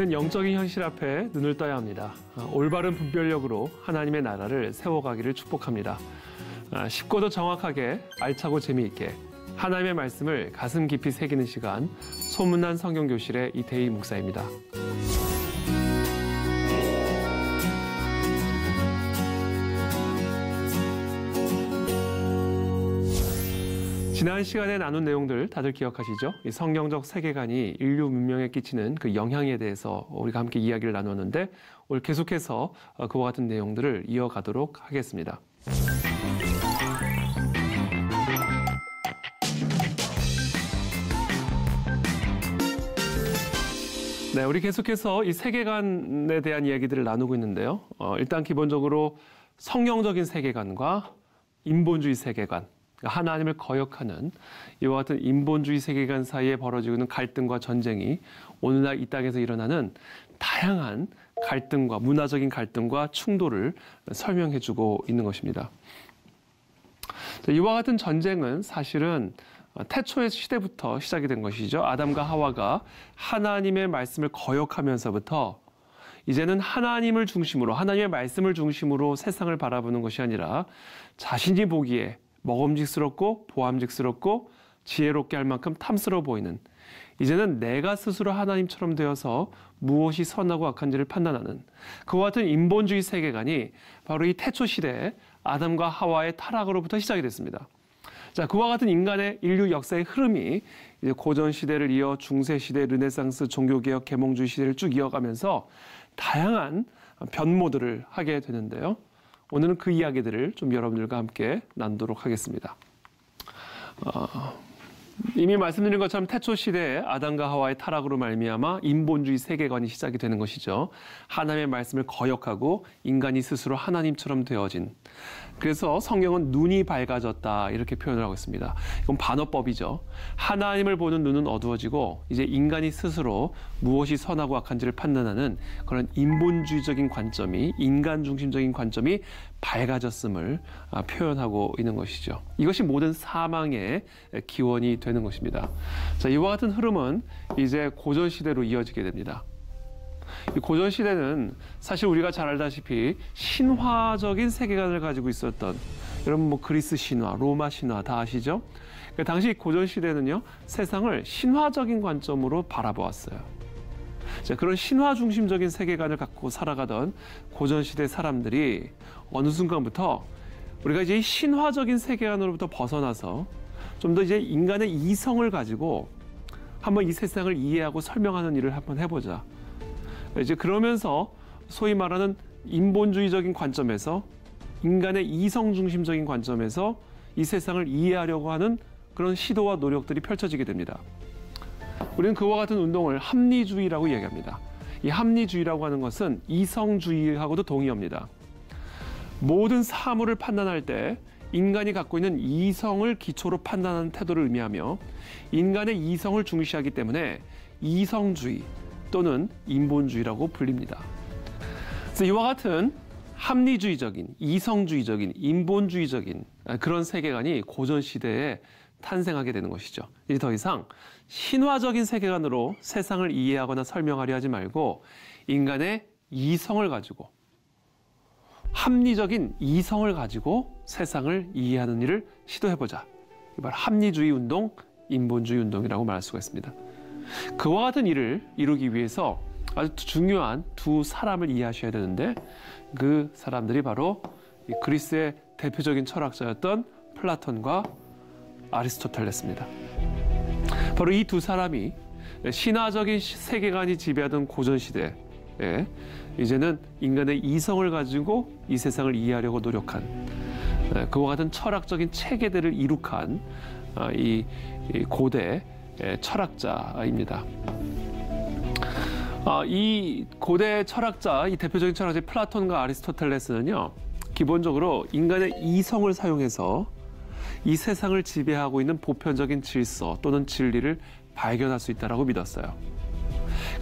우리는 영적인 현실 앞에 눈을 떠야 합니다. 올바른 분별력으로 하나님의 나라를 세워가기를 축복합니다. 쉽고도 정확하게 알차고 재미있게 하나님의 말씀을 가슴 깊이 새기는 시간, 소문난 성경교실의 이태희 목사입니다. 지난 시간에 나눈 내용들 다들 기억하시죠? 이 성경적 세계관이 인류 문명에 끼치는 그 영향에 대해서 우리가 함께 이야기를 나눴는데 오늘 계속해서 그와 같은 내용들을 이어가도록 하겠습니다. 네, 우리 계속해서 이 세계관에 대한 이야기들을 나누고 있는데요. 일단 기본적으로 성경적인 세계관과 인본주의 세계관, 하나님을 거역하는 이와 같은 인본주의 세계관 사이에 벌어지고 있는 갈등과 전쟁이 오늘날 이 땅에서 일어나는 다양한 갈등과 문화적인 갈등과 충돌을 설명해주고 있는 것입니다. 이와 같은 전쟁은 사실은 태초의 시대부터 시작이 된 것이죠. 아담과 하와가 하나님의 말씀을 거역하면서부터 이제는 하나님을 중심으로, 하나님의 말씀을 중심으로 세상을 바라보는 것이 아니라 자신이 보기에 먹음직스럽고 보암직스럽고 지혜롭게 할 만큼 탐스러워 보이는, 이제는 내가 스스로 하나님처럼 되어서 무엇이 선하고 악한지를 판단하는 그와 같은 인본주의 세계관이 바로 이 태초 시대에 아담과 하와의 타락으로부터 시작이 됐습니다. 자, 그와 같은 인간의 인류 역사의 흐름이 이제 고전 시대를 이어 중세 시대, 르네상스, 종교개혁, 계몽주의 시대를 쭉 이어가면서 다양한 변모들을 하게 되는데요. 오늘은 그 이야기들을 좀 여러분들과 함께 나누도록 하겠습니다. 이미 말씀드린 것처럼 태초 시대에 아담과 하와의 타락으로 말미암아 인본주의 세계관이 시작이 되는 것이죠. 하나님의 말씀을 거역하고 인간이 스스로 하나님처럼 되어진, 그래서 성경은 눈이 밝아졌다 이렇게 표현을 하고 있습니다. 이건 반어법이죠. 하나님을 보는 눈은 어두워지고 이제 인간이 스스로 무엇이 선하고 악한지를 판단하는 그런 인본주의적인 관점이, 인간 중심적인 관점이 밝아졌음을 표현하고 있는 것이죠. 이것이 모든 사망의 기원이 되는 것입니다. 자, 이와 같은 흐름은 이제 고전시대로 이어지게 됩니다. 이 고전시대는 사실 우리가 잘 알다시피 신화적인 세계관을 가지고 있었던, 여러분 뭐 그리스 신화, 로마 신화 다 아시죠? 그러니까 당시 고전시대는요, 세상을 신화적인 관점으로 바라보았어요. 자, 그런 신화 중심적인 세계관을 갖고 살아가던 고전시대 사람들이 어느 순간부터 우리가 이제 신화적인 세계관으로부터 벗어나서 좀 더 이제 인간의 이성을 가지고 한번 이 세상을 이해하고 설명하는 일을 한번 해보자. 이제 그러면서 소위 말하는 인본주의적인 관점에서, 인간의 이성 중심적인 관점에서 이 세상을 이해하려고 하는 그런 시도와 노력들이 펼쳐지게 됩니다. 우리는 그와 같은 운동을 합리주의라고 이야기합니다. 이 합리주의라고 하는 것은 이성주의하고도 동의합니다. 모든 사물을 판단할 때 인간이 갖고 있는 이성을 기초로 판단하는 태도를 의미하며 인간의 이성을 중시하기 때문에 이성주의 또는 인본주의라고 불립니다. 그래서 이와 같은 합리주의적인, 이성주의적인, 인본주의적인 그런 세계관이 고전시대에 탄생하게 되는 것이죠. 이제 더 이상 신화적인 세계관으로 세상을 이해하거나 설명하려 하지 말고 인간의 이성을 가지고, 합리적인 이성을 가지고 세상을 이해하는 일을 시도해보자. 이걸 합리주의 운동, 인본주의 운동이라고 말할 수가 있습니다. 그와 같은 일을 이루기 위해서 아주 중요한 두 사람을 이해하셔야 되는데, 그 사람들이 바로 그리스의 대표적인 철학자였던 플라톤과 아리스토텔레스입니다. 바로 이 두 사람이 신화적인 세계관이 지배하던 고전시대에 이제는 인간의 이성을 가지고 이 세상을 이해하려고 노력한, 그와 같은 철학적인 체계들을 이룩한 이 고대 철학자입니다. 이 고대 철학자, 이 대표적인 철학자 플라톤과 아리스토텔레스는요, 기본적으로 인간의 이성을 사용해서 이 세상을 지배하고 있는 보편적인 질서 또는 진리를 발견할 수 있다고 믿었어요.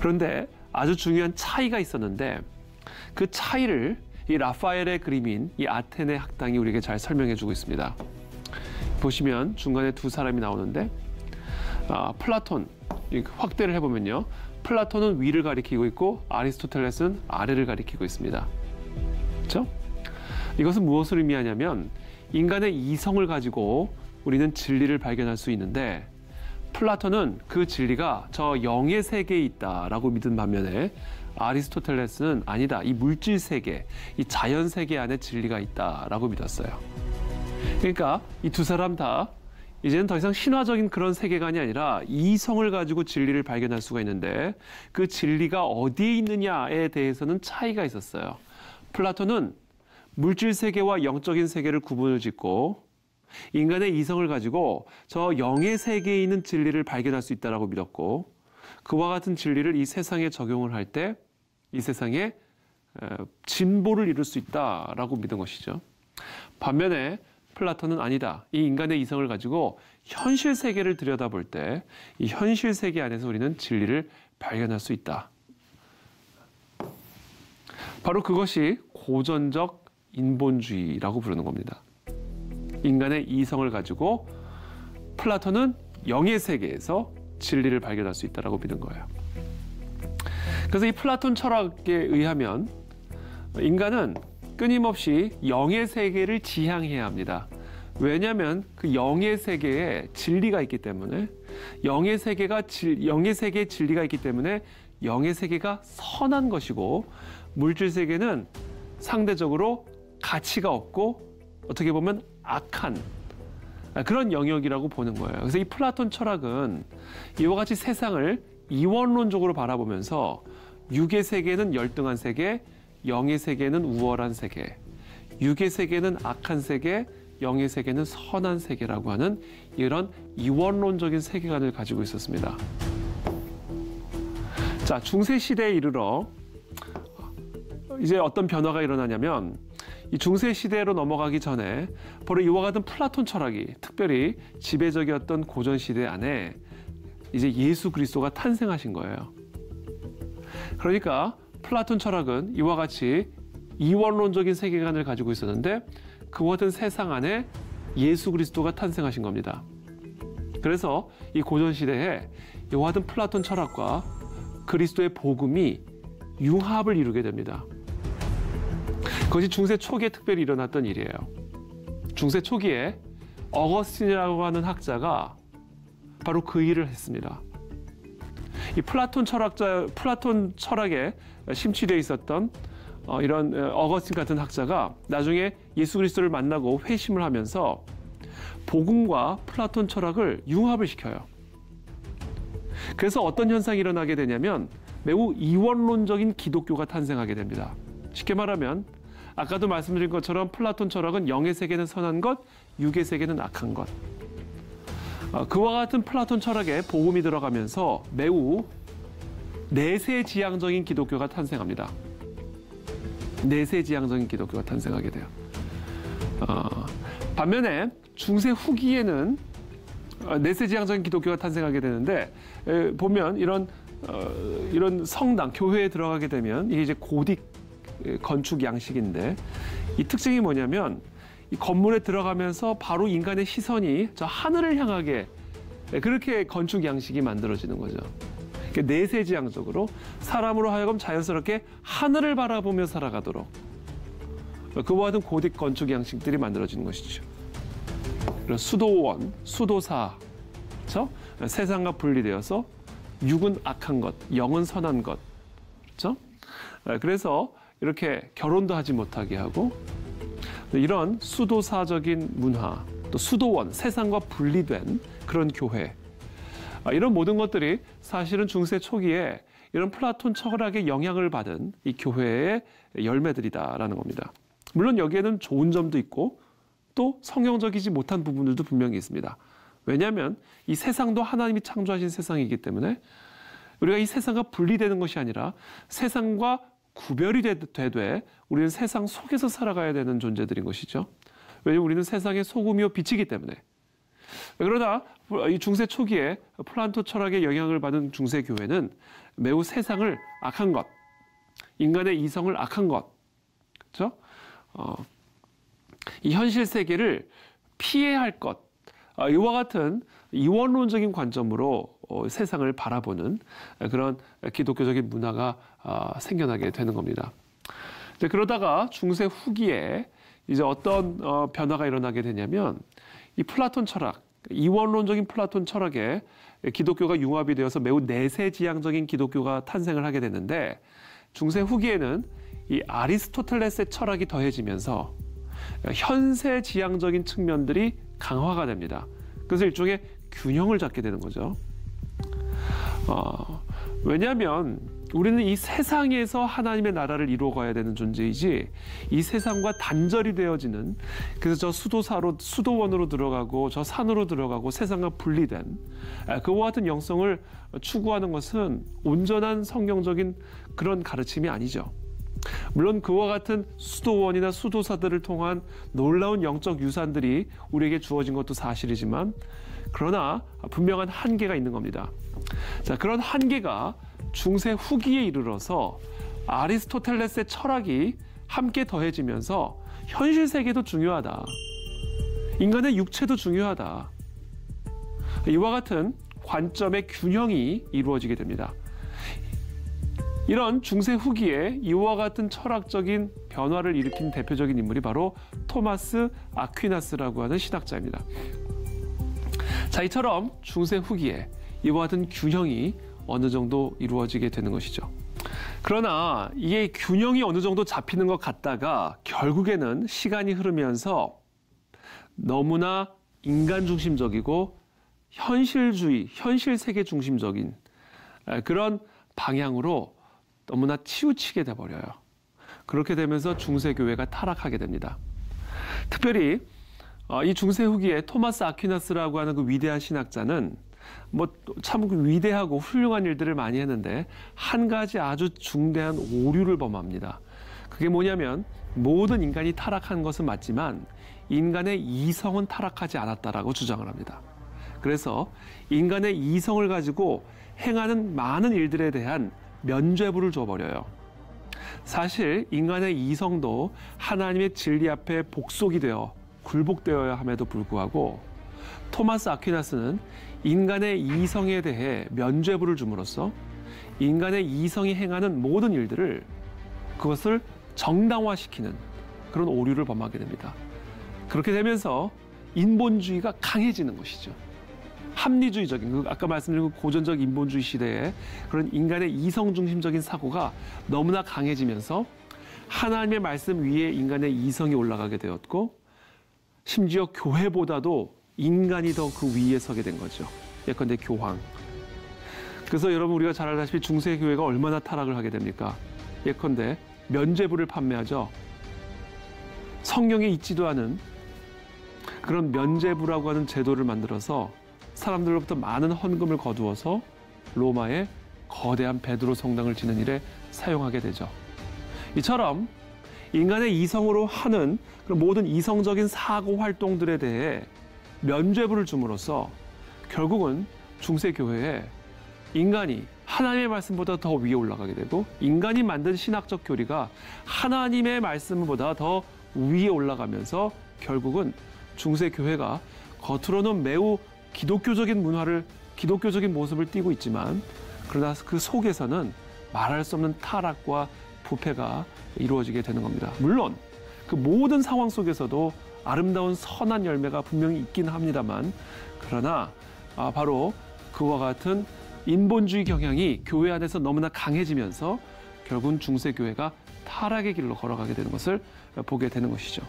그런데 아주 중요한 차이가 있었는데, 그 차이를 이 라파엘의 그림인 이 아테네 학당이 우리에게 잘 설명해주고 있습니다. 보시면 중간에 두 사람이 나오는데, 플라톤, 확대를 해보면요, 플라톤은 위를 가리키고 있고 아리스토텔레스는 아래를 가리키고 있습니다. 그렇죠? 이것은 무엇을 의미하냐면 인간의 이성을 가지고 우리는 진리를 발견할 수 있는데 플라톤은 그 진리가 저 영의 세계에 있다라고 믿은 반면에 아리스토텔레스는 아니다. 이 물질 세계, 이 자연 세계 안에 진리가 있다라고 믿었어요. 그러니까 이 두 사람 다 이제는 더 이상 신화적인 그런 세계관이 아니라 이성을 가지고 진리를 발견할 수가 있는데 그 진리가 어디에 있느냐에 대해서는 차이가 있었어요. 플라톤은 물질 세계와 영적인 세계를 구분을 짓고 인간의 이성을 가지고 저 영의 세계에 있는 진리를 발견할 수 있다고 믿었고 그와 같은 진리를 이 세상에 적용을 할 때 이 세상에 진보를 이룰 수 있다라고 믿은 것이죠. 반면에 플라톤은 아니다. 이 인간의 이성을 가지고 현실 세계를 들여다볼 때 이 현실 세계 안에서 우리는 진리를 발견할 수 있다. 바로 그것이 고전적 인본주의라고 부르는 겁니다. 인간의 이성을 가지고 플라톤은 영의 세계에서 진리를 발견할 수 있다고 믿은 거예요. 그래서 이 플라톤 철학에 의하면 인간은 끊임없이 영의 세계를 지향해야 합니다. 왜냐하면 그 영의 세계에 진리가 있기 때문에 영의 세계에 진리가 있기 때문에 영의 세계가 선한 것이고 물질 세계는 상대적으로 가치가 없고 어떻게 보면 악한 그런 영역이라고 보는 거예요. 그래서 이 플라톤 철학은 이와 같이 세상을 이원론적으로 바라보면서 육의 세계는 열등한 세계, 영의 세계는 우월한 세계, 육의 세계는 악한 세계, 영의 세계는 선한 세계라고 하는 이런 이원론적인 세계관을 가지고 있었습니다. 자, 중세 시대에 이르러 이제 어떤 변화가 일어나냐면 이 중세 시대로 넘어가기 전에 바로 이와 같은 플라톤 철학이 특별히 지배적이었던 고전 시대 안에 이제 예수 그리스도가 탄생하신 거예요. 그러니까 플라톤 철학은 이와 같이 이원론적인 세계관을 가지고 있었는데 그와 같은 세상 안에 예수 그리스도가 탄생하신 겁니다. 그래서 이 고전 시대에 이와 같은 플라톤 철학과 그리스도의 복음이 융합을 이루게 됩니다. 그것이 중세 초기에 특별히 일어났던 일이에요. 중세 초기에 어거스틴이라고 하는 학자가 바로 그 일을 했습니다. 이 플라톤 철학에 심취되어 있었던 이런 어거스틴 같은 학자가 나중에 예수 그리스도를 만나고 회심을 하면서 복음과 플라톤 철학을 융합을 시켜요. 그래서 어떤 현상이 일어나게 되냐면 매우 이원론적인 기독교가 탄생하게 됩니다. 쉽게 말하면 아까도 말씀드린 것처럼 플라톤 철학은 영의 세계는 선한 것, 육의 세계는 악한 것. 그와 같은 플라톤 철학에 복음이 들어가면서 매우 내세지향적인 기독교가 탄생합니다. 내세지향적인 기독교가 탄생하게 돼요. 반면에 중세 후기에는 내세지향적인 기독교가 탄생하게 되는데 보면 이런 성당, 교회에 들어가게 되면 이게 이제 고딕 건축 양식인데 이 특징이 뭐냐면 이 건물에 들어가면서 바로 인간의 시선이 저 하늘을 향하게 그렇게 건축 양식이 만들어지는 거죠. 내세지향적으로 사람으로 하여금 자연스럽게 하늘을 바라보며 살아가도록 그와 같은 고딕 건축 양식들이 만들어지는 것이죠. 그래서 수도원, 수도사, 그렇죠? 세상과 분리되어서 육은 악한 것, 영은 선한 것, 그렇죠? 그래서 이렇게 결혼도 하지 못하게 하고 이런 수도사적인 문화, 또 수도원, 세상과 분리된 그런 교회 이런 모든 것들이 사실은 중세 초기에 이런 플라톤 철학의 영향을 받은 이 교회의 열매들이다라는 겁니다. 물론 여기에는 좋은 점도 있고 또 성경적이지 못한 부분들도 분명히 있습니다. 왜냐하면 이 세상도 하나님이 창조하신 세상이기 때문에 우리가 이 세상과 분리되는 것이 아니라 세상과 구별이 되되 우리는 세상 속에서 살아가야 되는 존재들인 것이죠. 왜냐하면 우리는 세상의 소금이요 빛이기 때문에. 그러나 이 중세 초기에 플라톤 철학의 영향을 받은 중세 교회는 매우 세상을 악한 것, 인간의 이성을 악한 것, 그렇죠? 이 현실 세계를 피해야 할 것, 이와 같은 이원론적인 관점으로 세상을 바라보는 그런 기독교적인 문화가 생겨나게 되는 겁니다. 이제 그러다가 중세 후기에 이제 어떤 변화가 일어나게 되냐면 이 플라톤 철학, 이원론적인 플라톤 철학에 기독교가 융합이 되어서 매우 내세지향적인 기독교가 탄생을 하게 되는데 중세 후기에는 이 아리스토텔레스의 철학이 더해지면서 현세지향적인 측면들이 강화가 됩니다. 그래서 일종의 균형을 잡게 되는 거죠. 왜냐하면 우리는 이 세상에서 하나님의 나라를 이루어가야 되는 존재이지 이 세상과 단절이 되어지는, 그래서 저 수도원으로 들어가고 저 산으로 들어가고 세상과 분리된 그와 같은 영성을 추구하는 것은 온전한 성경적인 그런 가르침이 아니죠. 물론 그와 같은 수도원이나 수도사들을 통한 놀라운 영적 유산들이 우리에게 주어진 것도 사실이지만 그러나 분명한 한계가 있는 겁니다. 자, 그런 한계가 중세 후기에 이르러서 아리스토텔레스의 철학이 함께 더해지면서 현실 세계도 중요하다. 인간의 육체도 중요하다. 이와 같은 관점의 균형이 이루어지게 됩니다. 이런 중세 후기에 이와 같은 철학적인 변화를 일으킨 대표적인 인물이 바로 토마스 아퀴나스라고 하는 신학자입니다. 자, 이처럼 중세 후기에 이와 같은 균형이 어느 정도 이루어지게 되는 것이죠. 그러나 이게 균형이 어느 정도 잡히는 것 같다가 결국에는 시간이 흐르면서 너무나 인간 중심적이고 현실주의, 현실 세계 중심적인 그런 방향으로 너무나 치우치게 돼버려요. 그렇게 되면서 중세교회가 타락하게 됩니다. 특별히 이 중세 후기에 토마스 아퀴나스라고 하는 그 위대한 신학자는 참 위대하고 훌륭한 일들을 많이 했는데 한 가지 아주 중대한 오류를 범합니다. 그게 뭐냐면 모든 인간이 타락한 것은 맞지만 인간의 이성은 타락하지 않았다라고 주장을 합니다. 그래서 인간의 이성을 가지고 행하는 많은 일들에 대한 면죄부를 줘버려요. 사실 인간의 이성도 하나님의 진리 앞에 복속이 되어 굴복되어야 함에도 불구하고 토마스 아퀴나스는 인간의 이성에 대해 면죄부를 줌으로써 인간의 이성이 행하는 모든 일들을 그것을 정당화시키는 그런 오류를 범하게 됩니다. 그렇게 되면서 인본주의가 강해지는 것이죠. 합리주의적인, 아까 말씀드린 고전적 인본주의 시대에 그런 인간의 이성 중심적인 사고가 너무나 강해지면서 하나님의 말씀 위에 인간의 이성이 올라가게 되었고 심지어 교회보다도 인간이 더 그 위에 서게 된 거죠. 예컨대 교황. 그래서 여러분 우리가 잘 알다시피 중세 교회가 얼마나 타락을 하게 됩니까? 예컨대 면죄부를 판매하죠. 성경에 있지도 않은 그런 면죄부라고 하는 제도를 만들어서 사람들로부터 많은 헌금을 거두어서 로마의 거대한 베드로 성당을 짓는 일에 사용하게 되죠. 이처럼 인간의 이성으로 하는 그런 모든 이성적인 사고 활동들에 대해 면죄부를 줌으로써 결국은 중세 교회에 인간이 하나님의 말씀보다 더 위에 올라가게 되고 인간이 만든 신학적 교리가 하나님의 말씀보다 더 위에 올라가면서 결국은 중세 교회가 겉으로는 매우 기독교적인 문화를, 기독교적인 모습을 띠고 있지만 그러나 그 속에서는 말할 수 없는 타락과 부패가 이루어지게 되는 겁니다. 물론 그 모든 상황 속에서도 아름다운 선한 열매가 분명히 있긴 합니다만 그러나 바로 그와 같은 인본주의 경향이 교회 안에서 너무나 강해지면서 결국은 중세교회가 타락의 길로 걸어가게 되는 것을 보게 되는 것이죠.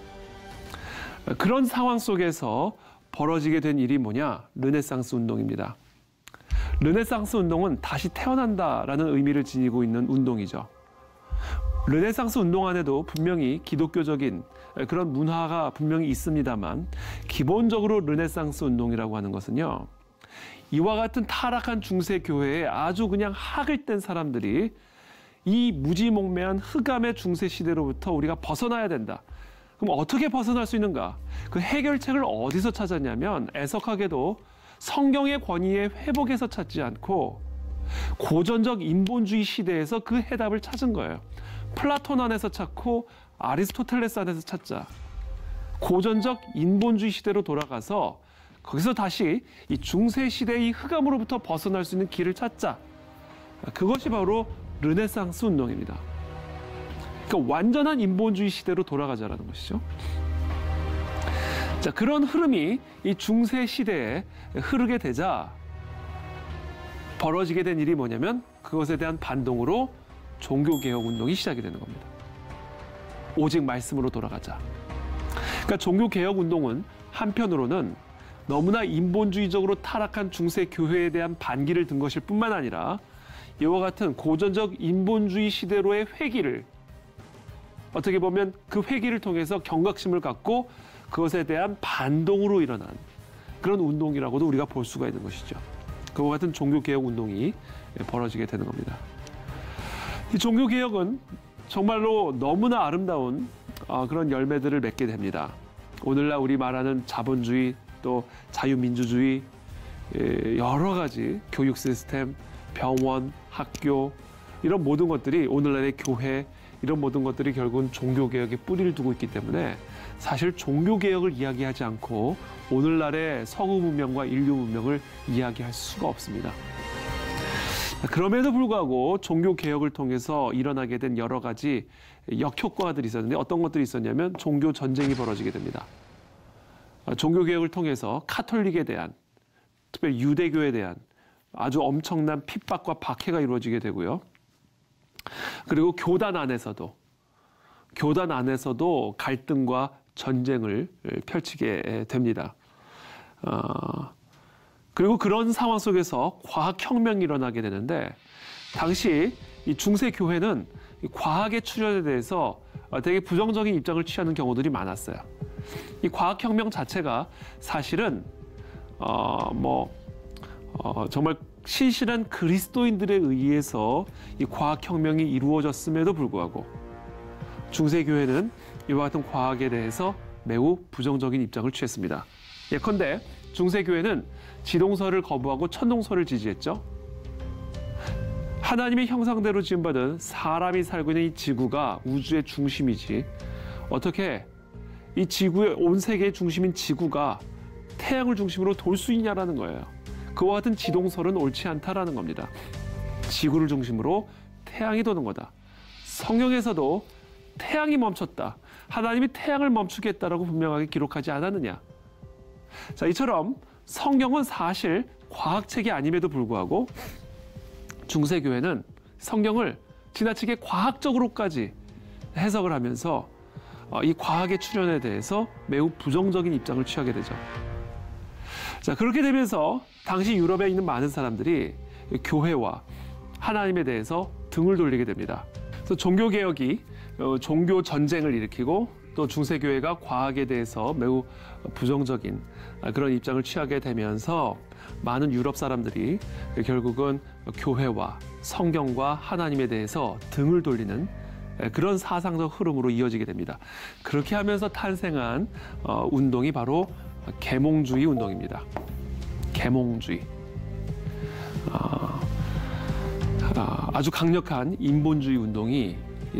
그런 상황 속에서 벌어지게 된 일이 뭐냐? 르네상스 운동입니다. 르네상스 운동은 다시 태어난다라는 의미를 지니고 있는 운동이죠. 르네상스 운동 안에도 분명히 기독교적인 그런 문화가 분명히 있습니다만 기본적으로 르네상스 운동이라고 하는 것은요. 이와 같은 타락한 중세 교회에 아주 그냥 학을 뗀 사람들이 이 무지몽매한 흑암의 중세 시대로부터 우리가 벗어나야 된다. 그럼 어떻게 벗어날 수 있는가? 그 해결책을 어디서 찾았냐면 애석하게도 성경의 권위의 회복에서 찾지 않고 고전적 인본주의 시대에서 그 해답을 찾은 거예요. 플라톤 안에서 찾고 아리스토텔레스 안에서 찾자. 고전적 인본주의 시대로 돌아가서 거기서 다시 이 중세 시대의 흑암으로부터 벗어날 수 있는 길을 찾자. 그것이 바로 르네상스 운동입니다. 그러니까 완전한 인본주의 시대로 돌아가자라는 것이죠. 자, 그런 흐름이 이 중세 시대에 흐르게 되자 벌어지게 된 일이 뭐냐면 그것에 대한 반동으로 종교개혁 운동이 시작이 되는 겁니다. 오직 말씀으로 돌아가자. 그러니까 종교개혁 운동은 한편으로는 너무나 인본주의적으로 타락한 중세 교회에 대한 반기를 든 것일 뿐만 아니라 이와 같은 고전적 인본주의 시대로의 회귀를 어떻게 보면 그 회귀를 통해서 경각심을 갖고 그것에 대한 반동으로 일어난 그런 운동이라고도 우리가 볼 수가 있는 것이죠. 그와 같은 종교개혁 운동이 벌어지게 되는 겁니다. 이 종교개혁은 정말로 너무나 아름다운 그런 열매들을 맺게 됩니다. 오늘날 우리 말하는 자본주의 또 자유민주주의 여러 가지 교육 시스템, 병원, 학교 이런 모든 것들이 오늘날의 교회 이런 모든 것들이 결국은 종교개혁에 뿌리를 두고 있기 때문에 사실 종교개혁을 이야기하지 않고 오늘날의 서구 문명과 인류 문명을 이야기할 수가 없습니다. 그럼에도 불구하고 종교개혁을 통해서 일어나게 된 여러 가지 역효과들이 있었는데 어떤 것들이 있었냐면 종교 전쟁이 벌어지게 됩니다. 종교개혁을 통해서 카톨릭에 대한 특별히 유대교에 대한 아주 엄청난 핍박과 박해가 이루어지게 되고요. 그리고 교단 안에서도 갈등과 전쟁을 펼치게 됩니다. 그리고 그런 상황 속에서 과학혁명이 일어나게 되는데 당시 이 중세 교회는 과학의 출현에 대해서 되게 부정적인 입장을 취하는 경우들이 많았어요. 이 과학혁명 자체가 사실은 정말 신실한 그리스도인들에 의해서 이 과학혁명이 이루어졌음에도 불구하고 중세 교회는 이와 같은 과학에 대해서 매우 부정적인 입장을 취했습니다. 예컨대 중세 교회는 지동설을 거부하고 천동설을 지지했죠. 하나님의 형상대로 지음받은 사람이 살고 있는 이 지구가 우주의 중심이지 어떻게 이 지구의 온 세계의 중심인 지구가 태양을 중심으로 돌 수 있냐라는 거예요. 그와 같은 지동설은 옳지 않다라는 겁니다. 지구를 중심으로 태양이 도는 거다. 성경에서도 태양이 멈췄다. 하나님이 태양을 멈추겠다라고 분명하게 기록하지 않았느냐. 자, 이처럼 성경은 사실 과학책이 아님에도 불구하고 중세교회는 성경을 지나치게 과학적으로까지 해석을 하면서 이 과학의 출현에 대해서 매우 부정적인 입장을 취하게 되죠. 자, 그렇게 되면서 당시 유럽에 있는 많은 사람들이 교회와 하나님에 대해서 등을 돌리게 됩니다. 그래서 종교개혁이 종교 전쟁을 일으키고 또 중세교회가 과학에 대해서 매우 부정적인 그런 입장을 취하게 되면서 많은 유럽 사람들이 결국은 교회와 성경과 하나님에 대해서 등을 돌리는 그런 사상적 흐름으로 이어지게 됩니다. 그렇게 하면서 탄생한 운동이 바로 계몽주의 운동입니다. 계몽주의. 아주 강력한 인본주의 운동이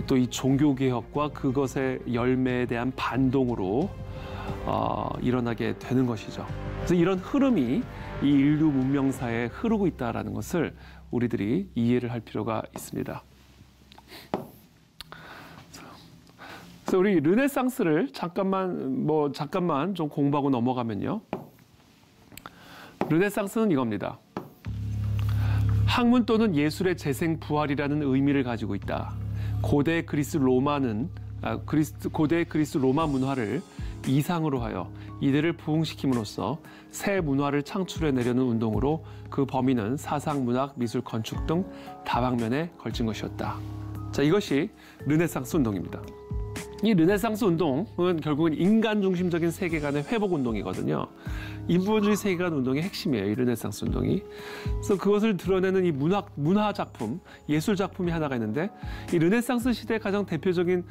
또 이 종교개혁과 그것의 열매에 대한 반동으로 일어나게 되는 것이죠. 그래서 이런 흐름이 이 인류 문명사에 흐르고 있다는 것을 우리들이 이해를 할 필요가 있습니다. 그래서 우리 르네상스를 잠깐만 좀 공부하고 넘어가면요. 르네상스는 이겁니다. 학문 또는 예술의 재생 부활이라는 의미를 가지고 있다. 고대 그리스 로마 문화를 이상으로 하여 이들을 부흥시킴으로써 새 문화를 창출해내려는 운동으로 그 범위는 사상, 문학, 미술, 건축 등 다방면에 걸친 것이었다. 자, 이것이 르네상스 운동입니다. 이 르네상스 운동은 결국은 인간 중심적인 세계관의 회복 운동이거든요. 인본주의 세계관 운동의 핵심이에요, 이 르네상스 운동이. 그래서 그것을 드러내는 이 문화 작품, 예술 작품이 하나가 있는데 이 르네상스 시대의 가장 대표적인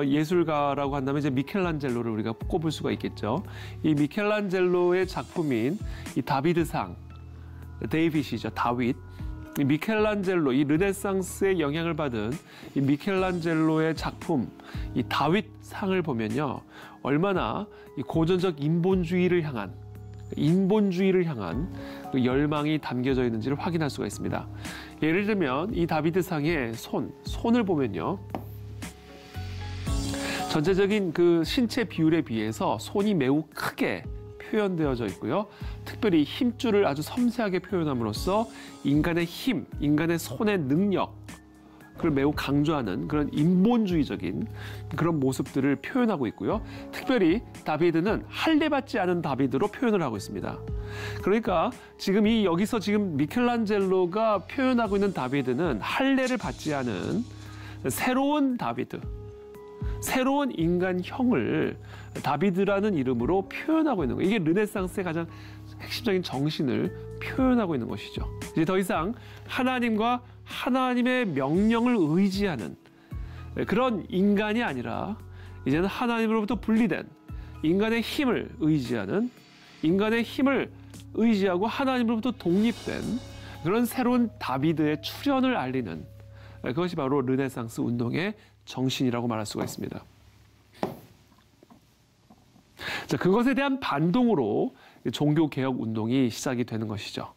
예술가라고 한다면 이제 미켈란젤로를 우리가 꼽을 수가 있겠죠. 이 미켈란젤로의 작품인 이 다비드상, 데이빗이죠, 다윗. 이 미켈란젤로, 이 르네상스의 영향을 받은 이 미켈란젤로의 작품, 이 다윗상을 보면요, 얼마나 이 고전적 인본주의를 향한 인본주의를 향한 그 열망이 담겨져 있는지를 확인할 수가 있습니다. 예를 들면 이 다비드상의 손을 보면요. 전체적인 그 신체 비율에 비해서 손이 매우 크게 표현되어져 있고요. 특별히 힘줄을 아주 섬세하게 표현함으로써 인간의 힘, 인간의 손의 능력, 그걸 매우 강조하는 그런 인본주의적인 그런 모습들을 표현하고 있고요. 특별히 다비드는 할례받지 않은 다비드로 표현을 하고 있습니다. 그러니까 지금 여기서 지금 미켈란젤로가 표현하고 있는 다비드는 할례를 받지 않은 새로운 다비드, 새로운 인간형을 다비드라는 이름으로 표현하고 있는 거예요. 이게 르네상스의 가장 핵심적인 정신을 표현하고 있는 것이죠. 이제 더 이상 하나님과 하나님의 명령을 의지하는 그런 인간이 아니라 이제는 하나님으로부터 분리된 인간의 힘을 의지하는, 인간의 힘을 의지하고 하나님으로부터 독립된 그런 새로운 다비드의 출현을 알리는, 그것이 바로 르네상스 운동의 정신이라고 말할 수가 있습니다. 자, 그것에 대한 반동으로 종교개혁 운동이 시작이 되는 것이죠.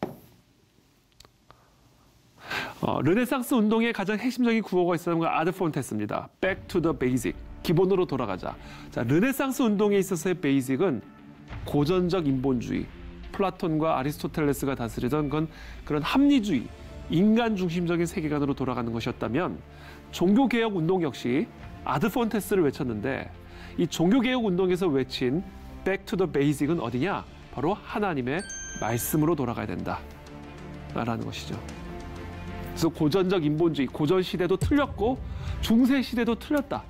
르네상스 운동의 가장 핵심적인 구호가 있었던 건 아드폰테스입니다. Back to the basic. 기본으로 돌아가자. 자, 르네상스 운동에 있어서의 베이직은 고전적 인본주의, 플라톤과 아리스토텔레스가 다스리던 그런 합리주의, 인간 중심적인 세계관으로 돌아가는 것이었다면 종교개혁 운동 역시 아드폰테스를 외쳤는데 이 종교개혁 운동에서 외친 Back to the basic은 어디냐? 바로 하나님의 말씀으로 돌아가야 된다라는 것이죠. 그래서 고전적 인본주의, 고전 시대도 틀렸고 중세 시대도 틀렸다.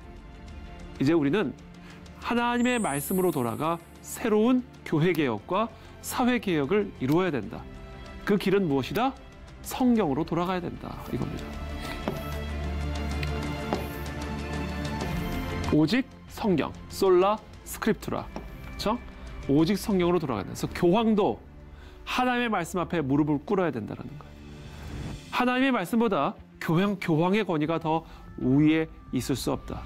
이제 우리는 하나님의 말씀으로 돌아가 새로운 교회개혁과 사회개혁을 이루어야 된다. 그 길은 무엇이다? 성경으로 돌아가야 된다. 이겁니다. 오직 성경, 솔라 스크립투라. 그렇죠? 오직 성경으로 돌아가야 된다. 그래서 교황도 하나님의 말씀 앞에 무릎을 꿇어야 된다는 거예요. 하나님의 말씀보다 교황의 권위가 더 우위에 있을 수 없다.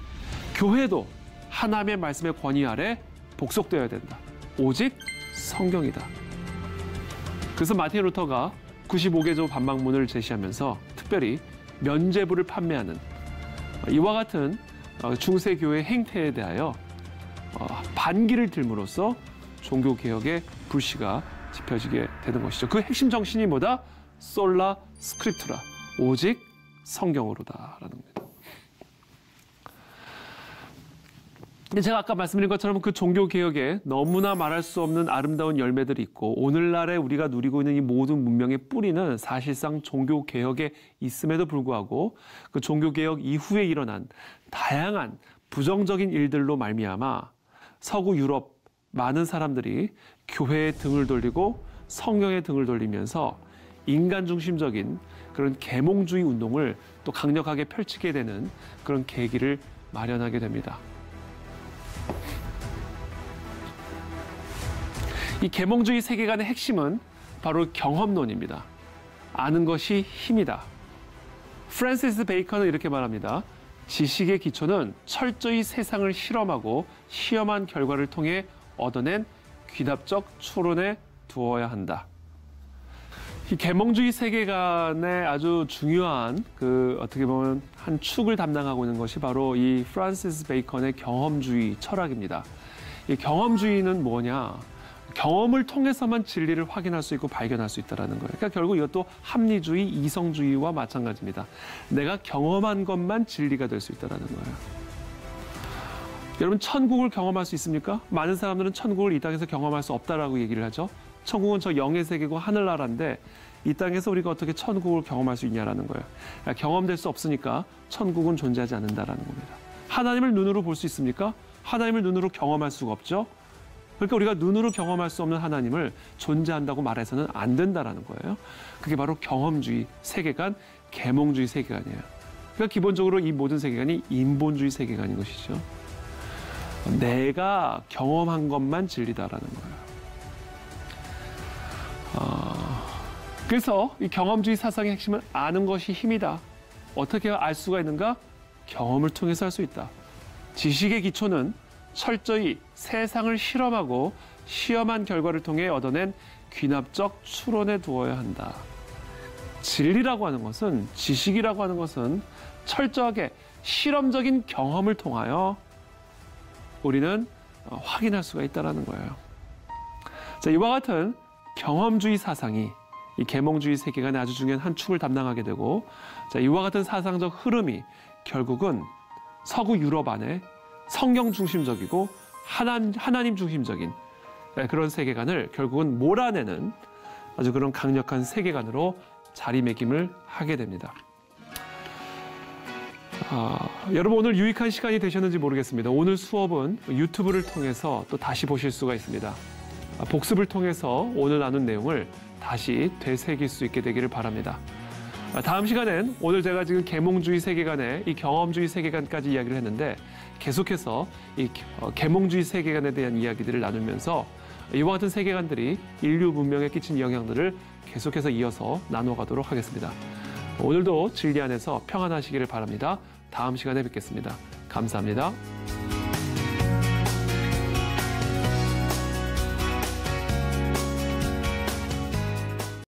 교회도 하나님의 말씀의 권위 아래 복속되어야 된다. 오직 성경이다. 그래서 마틴 루터가 95개조 반박문을 제시하면서 특별히 면죄부를 판매하는 이와 같은 중세교회 행태에 대하여 반기를 들므로써 종교개혁의 불씨가 지펴지게 되는 것이죠. 그 핵심 정신이 뭐다? 솔라 스크립투라. 오직 성경으로다라는 겁니다. 근데 제가 아까 말씀드린 것처럼 그 종교개혁에 너무나 말할 수 없는 아름다운 열매들이 있고 오늘날에 우리가 누리고 있는 이 모든 문명의 뿌리는 사실상 종교개혁에 있음에도 불구하고 그 종교개혁 이후에 일어난 다양한 부정적인 일들로 말미암아 서구 유럽 많은 사람들이 교회에 등을 돌리고 성경에 등을 돌리면서 인간 중심적인 그런 계몽주의 운동을 또 강력하게 펼치게 되는 그런 계기를 마련하게 됩니다. 이 계몽주의 세계관의 핵심은 바로 경험론입니다. 아는 것이 힘이다. 프랜시스 베이컨은 이렇게 말합니다. 지식의 기초는 철저히 세상을 실험하고 시험한 결과를 통해 얻어낸 귀납적 추론에 두어야 한다. 이 계몽주의 세계관의 아주 중요한 어떻게 보면 한 축을 담당하고 있는 것이 바로 이 프란시스 베이컨의 경험주의 철학입니다. 이 경험주의는 뭐냐? 경험을 통해서만 진리를 확인할 수 있고 발견할 수 있다는 거예요. 그러니까 결국 이것도 합리주의, 이성주의와 마찬가지입니다. 내가 경험한 것만 진리가 될 수 있다는 거예요. 여러분, 천국을 경험할 수 있습니까? 많은 사람들은 천국을 이 땅에서 경험할 수 없다라고 얘기를 하죠. 천국은 저 영의 세계고 하늘나라인데 이 땅에서 우리가 어떻게 천국을 경험할 수 있냐라는 거예요. 그러니까 경험될 수 없으니까 천국은 존재하지 않는다라는 겁니다. 하나님을 눈으로 볼 수 있습니까? 하나님을 눈으로 경험할 수가 없죠. 그러니까 우리가 눈으로 경험할 수 없는 하나님을 존재한다고 말해서는 안 된다라는 거예요. 그게 바로 경험주의 세계관, 계몽주의 세계관이에요. 그러니까 기본적으로 이 모든 세계관이 인본주의 세계관인 것이죠. 내가 경험한 것만 진리다라는 거예요. 그래서 이 경험주의 사상의 핵심은 아는 것이 힘이다. 어떻게 알 수가 있는가? 경험을 통해서 할 수 있다. 지식의 기초는 철저히 세상을 실험하고 시험한 결과를 통해 얻어낸 귀납적 추론에 두어야 한다. 진리라고 하는 것은, 지식이라고 하는 것은 철저하게 실험적인 경험을 통하여 우리는 확인할 수가 있다는 거예요. 자, 이와 같은 경험주의 사상이 이 계몽주의 세계관의 아주 중요한 한 축을 담당하게 되고, 자, 이와 같은 사상적 흐름이 결국은 서구 유럽 안에 성경 중심적이고 하나님 중심적인 그런 세계관을 결국은 몰아내는 아주 그런 강력한 세계관으로 자리매김을 하게 됩니다. 여러분, 오늘 유익한 시간이 되셨는지 모르겠습니다. 오늘 수업은 유튜브를 통해서 또 다시 보실 수가 있습니다. 복습을 통해서 오늘 나눈 내용을 다시 되새길 수 있게 되기를 바랍니다. 다음 시간엔 오늘 제가 지금 계몽주의 세계관의 이 경험주의 세계관까지 이야기를 했는데, 계속해서 이 계몽주의 세계관에 대한 이야기들을 나누면서 이와 같은 세계관들이 인류 문명에 끼친 영향들을 계속해서 이어서 나눠가도록 하겠습니다. 오늘도 진리 안에서 평안하시기를 바랍니다. 다음 시간에 뵙겠습니다. 감사합니다.